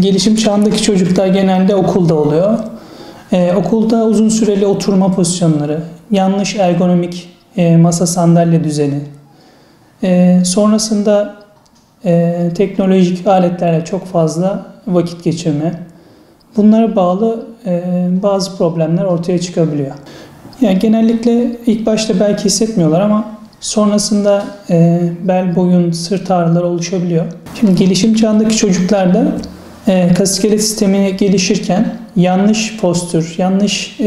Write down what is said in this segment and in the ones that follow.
Gelişim çağındaki çocuklar genelde okulda oluyor. Okulda uzun süreli oturma pozisyonları, yanlış ergonomik masa sandalye düzeni, sonrasında teknolojik aletlerle çok fazla vakit geçirme. Bunlara bağlı bazı problemler ortaya çıkabiliyor. Yani genellikle ilk başta belki hissetmiyorlar ama sonrasında bel, boyun, sırt ağrıları oluşabiliyor. Şimdi gelişim çağındaki çocuklarda kas iskelet sistemi gelişirken yanlış postür, yanlış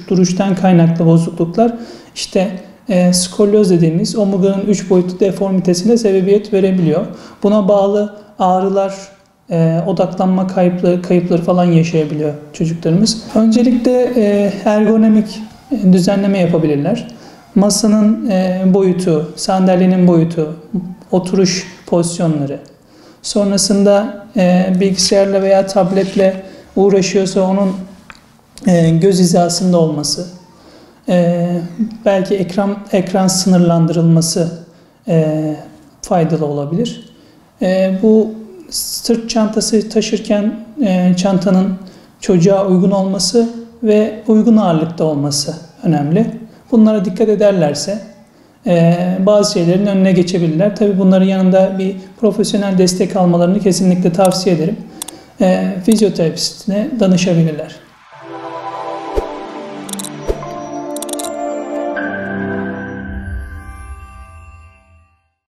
duruştan kaynaklı bozukluklar skolyoz dediğimiz omurganın 3 boyutlu deformitesine sebebiyet verebiliyor. Buna bağlı ağrılar, odaklanma kayıpları falan yaşayabiliyor çocuklarımız. Öncelikle ergonomik düzenleme yapabilirler. Masanın boyutu, sandalyenin boyutu, oturuş pozisyonları. Sonrasında bilgisayarla veya tabletle uğraşıyorsa onun göz hizasında olması, belki ekran sınırlandırılması faydalı olabilir. Bu sırt çantası taşırken çantanın çocuğa uygun olması ve uygun ağırlıkta olması önemli. Bunlara dikkat ederlerse bazı şeylerin önüne geçebilirler. Tabii bunların yanında bir profesyonel destek almalarını kesinlikle tavsiye ederim. Fizyoterapistine danışabilirler.